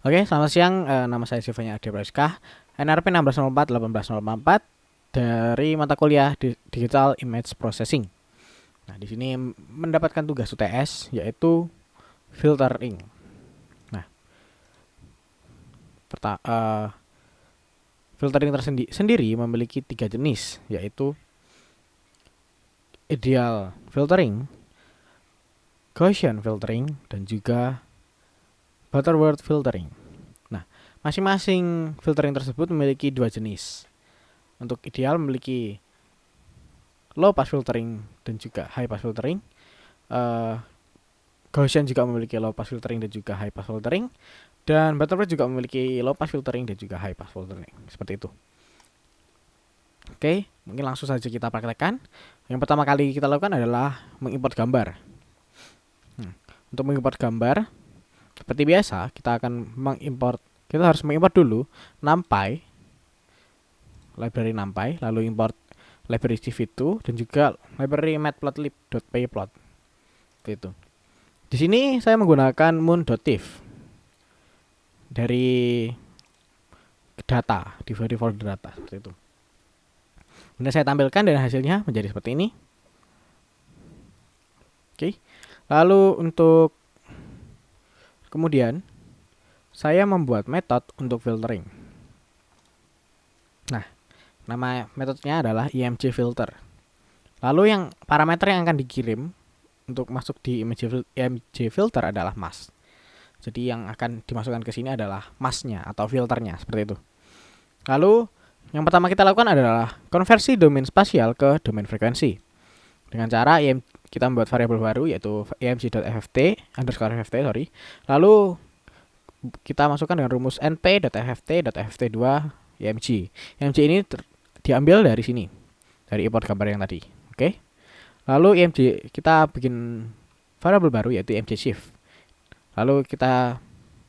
Oke, selamat siang. Nama saya Sivanya Ade Prayoska, NRP 1604 dari mata kuliah Digital Image Processing. Nah, di sini mendapatkan tugas UTS yaitu filtering. Nah, filtering tersendiri memiliki 3 jenis, yaitu ideal filtering, Gaussian filtering, dan juga Butterworth filtering. Nah, masing-masing filtering tersebut memiliki 2 jenis. Untuk ideal memiliki low pass filtering dan juga high pass filtering. Gaussian juga memiliki low pass filtering dan juga high pass filtering, dan Butterworth juga memiliki low pass filtering dan juga high pass filtering. Seperti itu. Oke, mungkin langsung saja kita praktekkan. Yang pertama kali kita lakukan adalah mengimport gambar. Untuk mengimport gambar, seperti biasa, kita harus mengimport dulu NumPy, library NumPy, lalu import library cv2 dan juga library matplotlib.pyplot. Itu. Di sini saya menggunakan moon.tif dari data, di folder data seperti itu. Kemudian saya tampilkan dan hasilnya menjadi seperti ini. Oke. Lalu untuk kemudian saya membuat metode untuk filtering. Nah, nama metodenya adalah img filter. Lalu yang parameter yang akan dikirim untuk masuk di img filter adalah mask. Jadi yang akan dimasukkan ke sini adalah masknya atau filternya, seperti itu. Lalu yang pertama kita lakukan adalah konversi domain spasial ke domain frekuensi. Dengan cara kita membuat variabel baru yaitu img.fft, Lalu kita masukkan dengan rumus np.fft.fft2 img. Img ini diambil dari sini, dari import gambar yang tadi. Oke. Lalu img kita bikin variabel baru yaitu img shift. Lalu kita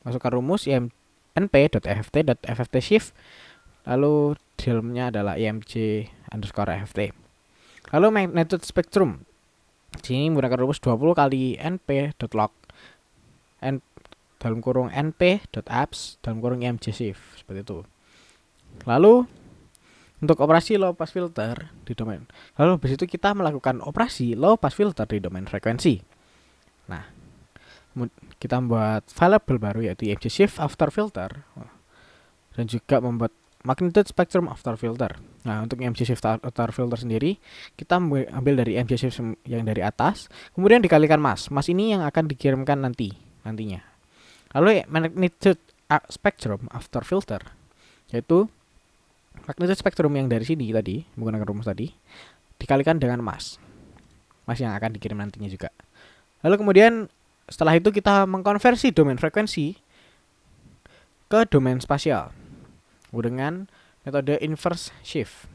masukkan rumus np.fft.fft shift. Lalu di dalamnya adalah img_fft. Lalu magnitude spectrum. Sini menggunakan rumus 20 kali np.log dalam kurung np.apps dalam kurung img shift, seperti itu. Lalu untuk operasi low pass filter di domain. Lalu habis itu kita melakukan operasi low pass filter di domain frekuensi. Nah, kita membuat variabel baru yaitu img shift after filter dan juga membuat magnitude spectrum after filter. Nah, untuk img shift after filter sendiri kita ambil dari img shift yang dari atas, kemudian dikalikan mask. Mask ini yang akan dikirimkan nantinya. Lalu magnitude spectrum after filter yaitu magnitude spectrum yang dari sini tadi menggunakan rumus tadi dikalikan dengan mask yang akan dikirim nantinya juga. Lalu kemudian setelah itu kita mengkonversi domain frekuensi ke domain spasial dengan metode inverse shift.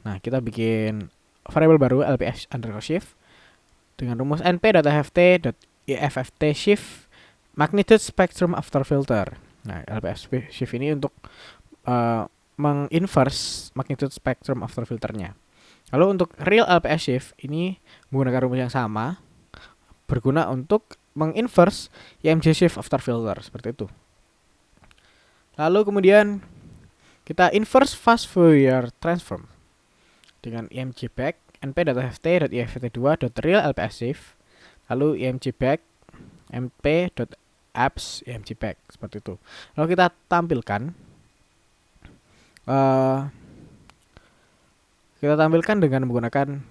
Nah, kita bikin variabel baru lps_shift dengan rumus np.fft shift magnitude spectrum after filter. Nah, lps shift ini untuk menginverse magnitude spectrum after filternya. Lalu untuk real lps shift ini menggunakan rumus yang sama, berguna untuk menginverse img shift after filter, seperti itu. Lalu kemudian kita inverse fast Fourier transform dengan img back np.fft.ift2.real lps shift lalu img back mp.apps img back, seperti itu. Lalu kita tampilkan dengan menggunakan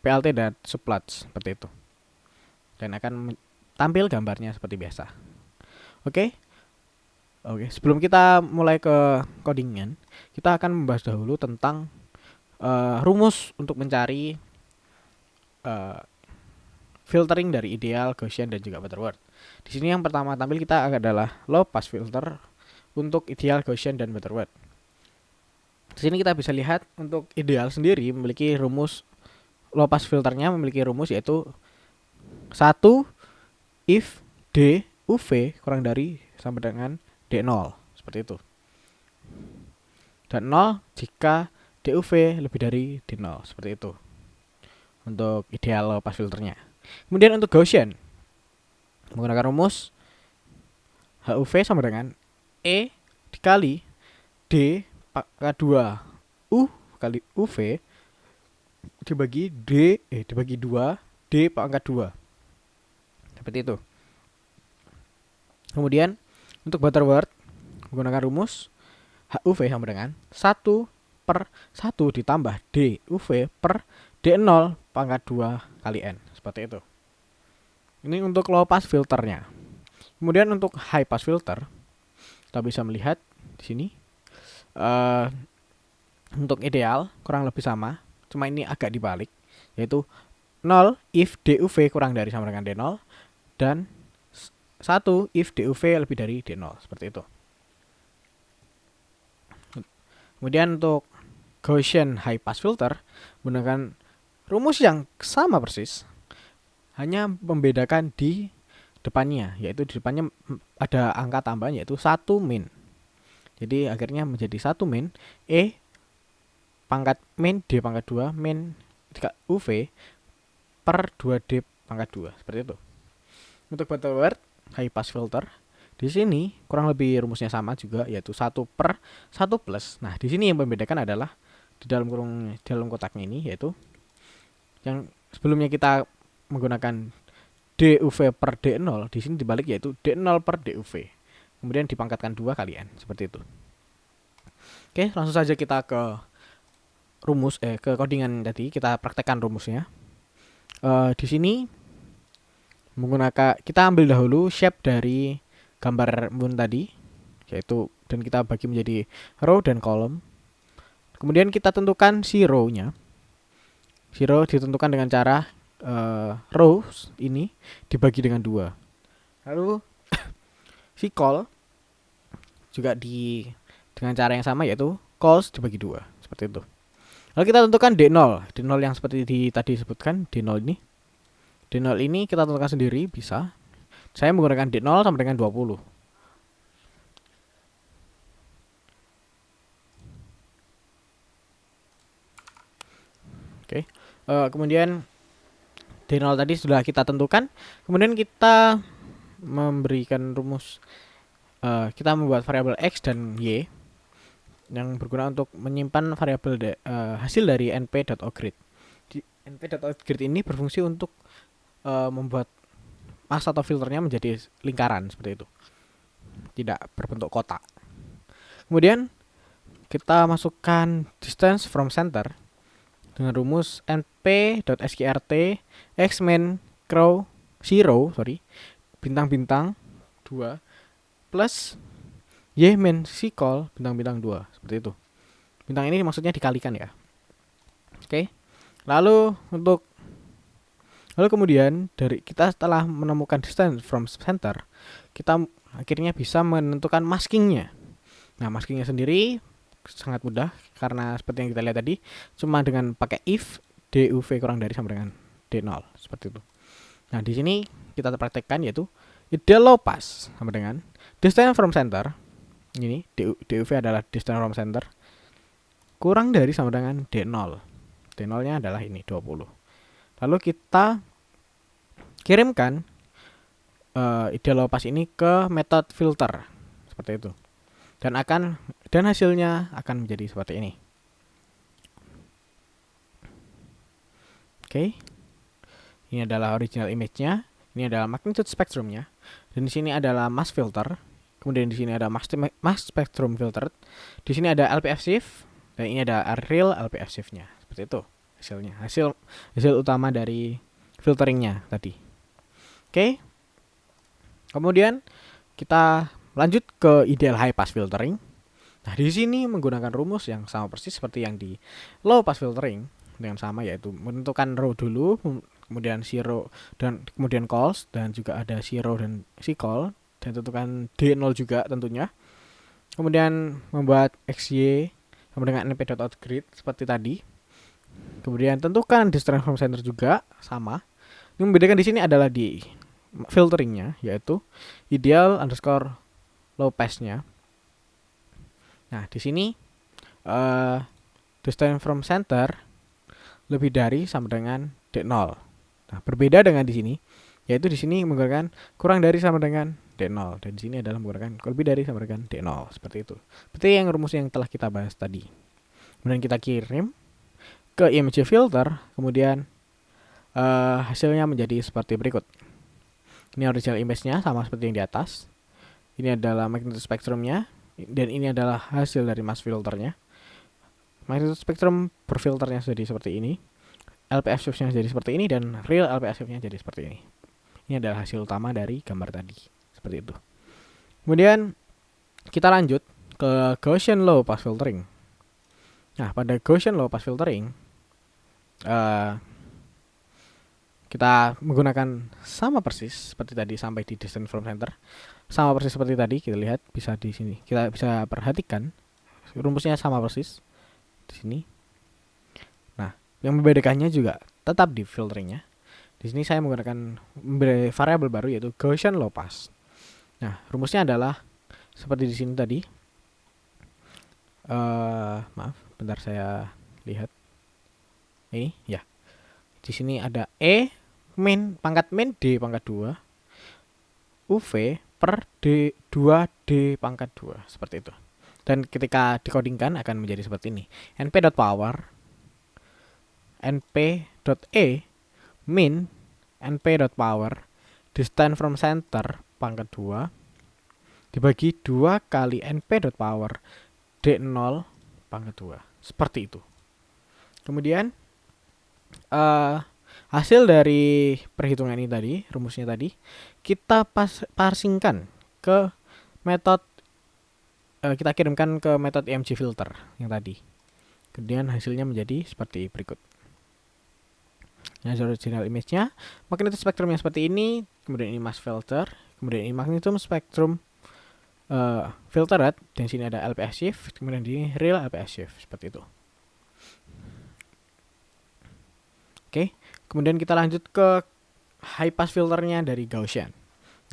plt dan subplot, seperti itu, dan akan tampil gambarnya seperti biasa. Oke, sebelum kita mulai ke codingan, kita akan membahas dahulu tentang rumus untuk mencari filtering dari ideal, Gaussian, dan juga Butterworth. Di sini yang pertama tampil kita adalah low pass filter untuk ideal, Gaussian, dan Butterworth. Di sini kita bisa lihat untuk ideal sendiri memiliki rumus low pass filternya memiliki rumus yaitu 1 if d uv kurang dari sama dengan d0, seperti itu. Dan 0 jika duv lebih dari d0, seperti itu untuk ideal low pass filternya. Kemudian untuk Gaussian menggunakan rumus HUV sama dengan E dikali D pangkat 2 U kali UV dibagi dibagi 2 D pangkat 2. Seperti itu. Kemudian untuk Butterworth menggunakan rumus HUV sama dengan 1 per 1 ditambah DUV per D0 pangkat 2 kali N. Seperti itu. Ini untuk low pass filternya. Kemudian untuk high pass filter, kita bisa melihat di sini untuk ideal kurang lebih sama, cuma ini agak dibalik, yaitu 0 if DUV kurang dari sama dengan D0 dan 1 if DUV lebih dari D0, seperti itu. Kemudian untuk Gaussian high pass filter menggunakan rumus yang sama persis, hanya membedakan di depannya, yaitu di depannya ada angka tambahan yaitu 1 min. Jadi akhirnya menjadi 1 min E pangkat min D pangkat 2 min UV per 2D pangkat 2, seperti itu. Untuk Butterworth high pass filter, di sini kurang lebih rumusnya sama juga, yaitu 1 per 1 plus. Nah, di sini yang membedakan adalah di dalam kotaknya ini, yaitu yang sebelumnya kita menggunakan DUV per D0, di sini dibalik yaitu D0 per DUV. Kemudian dipangkatkan 2 kali N, seperti itu. Oke, langsung saja kita ke rumus ke codingan tadi, kita praktekkan rumusnya. Di sini menggunakan, kita ambil dahulu shape dari gambar moon tadi, yaitu, dan kita bagi menjadi row dan column. Kemudian kita tentukan si row-nya. Si row ditentukan dengan cara rows ini dibagi dengan 2. Lalu si col juga dengan cara yang sama, yaitu cols dibagi 2, seperti itu. Lalu kita tentukan D0. D0 yang seperti tadi disebutkan, D0 ini. D0 ini kita tentukan sendiri, bisa. Saya menggunakan D0 sama dengan 20. Oke. Kemudian D0 tadi sudah kita tentukan. Kemudian kita memberikan rumus, kita membuat variabel X dan Y yang berguna untuk menyimpan variabel hasil dari np.ogrid. np.ogrid ini berfungsi untuk membuat mask atau filternya menjadi lingkaran, seperti itu, tidak berbentuk kotak. Kemudian kita masukkan distance from center dengan rumus np.skrt x min crow 0 bintang-bintang 2 plus y min col bintang-bintang 2, seperti itu. Bintang ini maksudnya dikalikan ya. Oke. Lalu kemudian dari kita setelah menemukan distance from center, kita akhirnya bisa menentukan maskingnya. Nah, maskingnya sendiri sangat mudah karena seperti yang kita lihat tadi, cuma dengan pakai if DUV kurang dari sama dengan D0, seperti itu. Nah, di sini kita praktekkan, yaitu ideal low pass sama dengan distance from center. Ini DUV adalah distance from center kurang dari sama dengan D0. D0-nya adalah ini 20. Lalu kita kirimkan ideal low pass ini ke metode filter, seperti itu. Dan hasilnya akan menjadi seperti ini. Oke. Ini adalah original image-nya, ini adalah magnitude spectrum-nya, dan di sini adalah mask filter. Kemudian di sini ada mask spectrum filter. Di sini ada LPF shift, dan ini ada real LPF shift-nya. Seperti itu hasilnya. Hasil utama dari filteringnya tadi. Oke. Kemudian kita lanjut ke ideal high pass filtering. Nah, di sini menggunakan rumus yang sama persis seperti yang di low pass filtering, dengan sama, yaitu menentukan row dulu, kemudian si row dan kemudian calls, dan juga ada si row dan si call, dan tentukan D0 juga tentunya. Kemudian membuat XY sama dengan np.outGrid seperti tadi. Kemudian tentukan distance from center juga sama. Yang membedakan di sini adalah di filteringnya, yaitu ideal underscore low pass-nya. Nah, di sini distance from center lebih dari sama dengan D0. Nah, berbeda dengan di sini. yaitu di sini menggunakan kurang dari sama dengan D0, dan di sini adalah menggunakan lebih dari sama dengan D0, seperti itu. Seperti yang rumus yang telah kita bahas tadi. Kemudian kita kirim ke image filter, kemudian hasilnya menjadi seperti berikut. Ini original image-nya sama seperti yang di atas. Ini adalah magnitude spektrumnya, dan ini adalah hasil dari mass filternya. Magnitude spektrum berfilternya jadi seperti ini, LPS shift-nya jadi seperti ini, dan real LPS shift-nya jadi seperti ini. Ini adalah hasil utama dari gambar tadi, seperti itu. Kemudian kita lanjut ke Gaussian low pass filtering. Nah, pada Gaussian low pass filtering kita menggunakan sama persis seperti tadi sampai di distance from center. Sama persis seperti tadi, kita lihat bisa di sini. Kita bisa perhatikan rumusnya sama persis di sini. Nah, yang membedakannya juga tetap di filteringnya. Di sini saya menggunakan variabel baru yaitu Gaussian low pass. Nah, rumusnya adalah seperti di sini tadi. Maaf, bentar saya lihat. Ini ya. Di sini ada E min pangkat min D pangkat 2 UV per D2 D pangkat 2, seperti itu. Dan ketika dikodingkan akan menjadi seperti ini. np.power np.e min np.power distance from center pangkat 2 dibagi 2 kali np.power D0 pangkat 2, seperti itu. Kemudian hasil dari perhitungan ini tadi, rumusnya tadi, kita parsingkan ke metode, kita kirimkan ke metode EMG filter yang tadi. Kemudian hasilnya menjadi seperti berikut. Ini original image-nya, magnitude spektrumnya seperti ini, kemudian ini mass filter, kemudian ini magnitude spektrum filtered, dan sini ada LPS shift, kemudian di real LPS shift, seperti itu. Oke, kemudian kita lanjut ke high pass filternya dari Gaussian.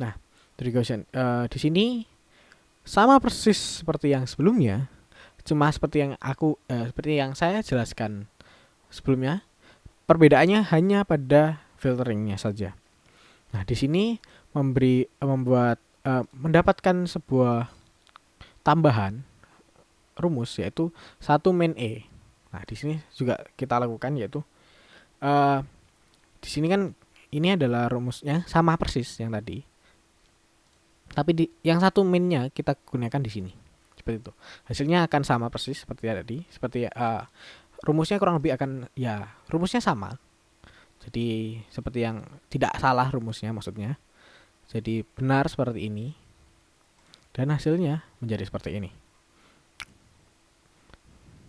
Nah, dari Gaussian di sini sama persis seperti yang sebelumnya, cuma seperti yang saya jelaskan sebelumnya. Perbedaannya hanya pada filteringnya saja. Nah, di sini mendapatkan sebuah tambahan rumus yaitu 1 min E. Nah, di sini juga kita lakukan yaitu di sini kan ini adalah rumusnya sama persis yang tadi. Tapi yang 1 minnya kita gunakan di sini. Seperti itu. Hasilnya akan sama persis seperti tadi, seperti rumusnya kurang lebih akan rumusnya sama. Jadi seperti yang tidak salah rumusnya maksudnya. Jadi benar seperti ini. Dan hasilnya menjadi seperti ini.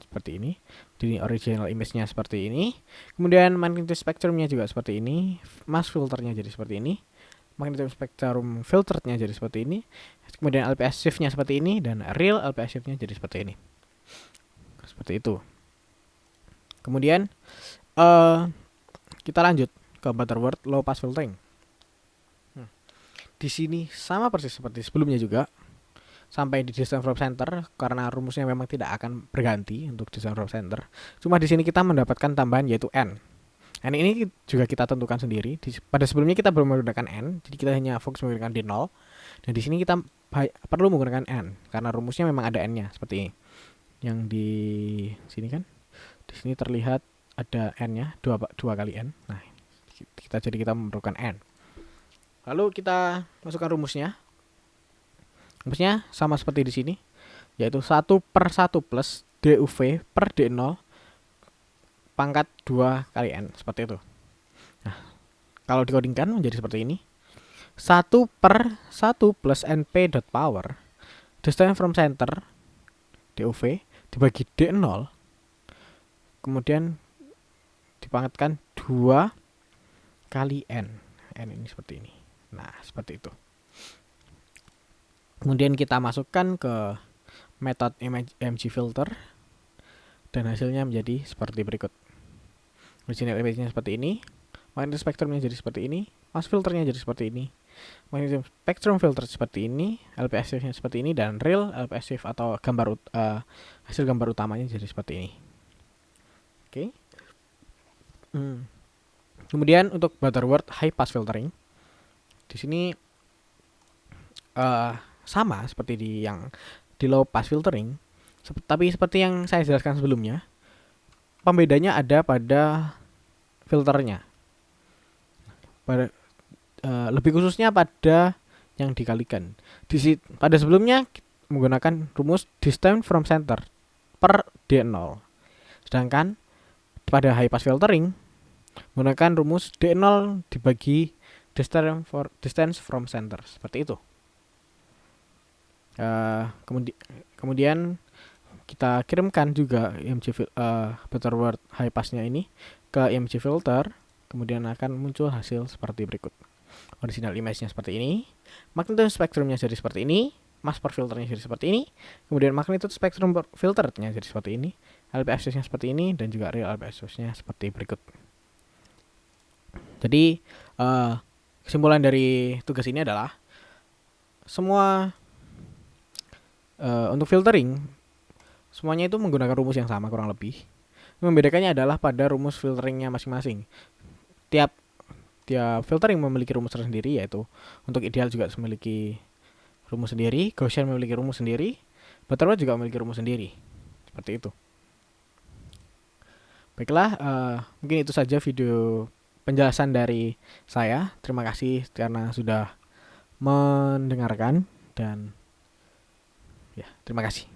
Seperti ini. Jadi original image-nya seperti ini. Kemudian magnitude spektrumnya juga seperti ini. Mass filternya jadi seperti ini. Magnitude spektrum filterednya jadi seperti ini. Kemudian LPS shift-nya seperti ini. Dan real LPS shift-nya jadi seperti ini. Seperti itu. Kemudian kita lanjut ke Butterworth low pass filtering. Di sini sama persis seperti sebelumnya juga. Sampai di distance from center, karena rumusnya memang tidak akan berganti untuk distance from center. Cuma di sini kita mendapatkan tambahan yaitu n. N ini juga kita tentukan sendiri. Pada sebelumnya kita belum menggunakan n, jadi kita hanya fokus menggunakan D0. Dan di sini kita perlu menggunakan n karena rumusnya memang ada n-nya seperti ini. Yang di sini kan, di sini terlihat ada n-nya 2 kali n. Nah, kita memerlukan n. Lalu kita masukkan rumusnya. Rumusnya sama seperti di sini, yaitu 1/1 plus DUV per D0 pangkat 2 kali N, seperti itu. Nah, kalau dikodingkan menjadi seperti ini. 1/1 plus NP.power distance from center DUV dibagi D0, kemudian dipangkatkan 2 kali N. N ini seperti ini. Nah, seperti itu. Kemudian kita masukkan ke metode EMG filter dan hasilnya menjadi seperti berikut. Original image-nya seperti ini, magnitude spektrumnya jadi seperti ini, mass filternya jadi seperti ini, magnitude spektrum filter seperti ini, LPS shift-nya seperti ini, dan real LPS shift atau hasil gambar utamanya jadi seperti ini. Oke. Kemudian untuk Butterworth high pass filtering, Di sini sama seperti di low pass filtering, tapi seperti yang saya jelaskan sebelumnya, pembedanya ada pada filternya. Lebih khususnya pada yang dikalikan. Pada sebelumnya menggunakan rumus distance from center per D0. Sedangkan pada high pass filtering menggunakan rumus D0 dibagi distance from center. Seperti itu. Kemudian kita kirimkan juga Butterworth high passnya ini ke IMG filter, kemudian akan muncul hasil seperti berikut. Original image-nya seperti ini, magnitude spektrumnya jadi seperti ini, mass per filternya jadi seperti ini, kemudian magnitude spektrum filternya jadi seperti ini, LPFS-nya seperti ini, dan juga real LPFS-nya seperti berikut. Jadi kesimpulan dari tugas ini adalah semua untuk filtering semuanya itu menggunakan rumus yang sama kurang lebih. Membedakannya adalah pada rumus filteringnya masing-masing. Tiap filtering memiliki rumus tersendiri, yaitu untuk ideal juga memiliki rumus sendiri, Gaussian memiliki rumus sendiri, Butterworth juga memiliki rumus sendiri. Seperti itu. Baiklah, mungkin itu saja video penjelasan dari saya. Terima kasih karena sudah mendengarkan, dan ya, terima kasih.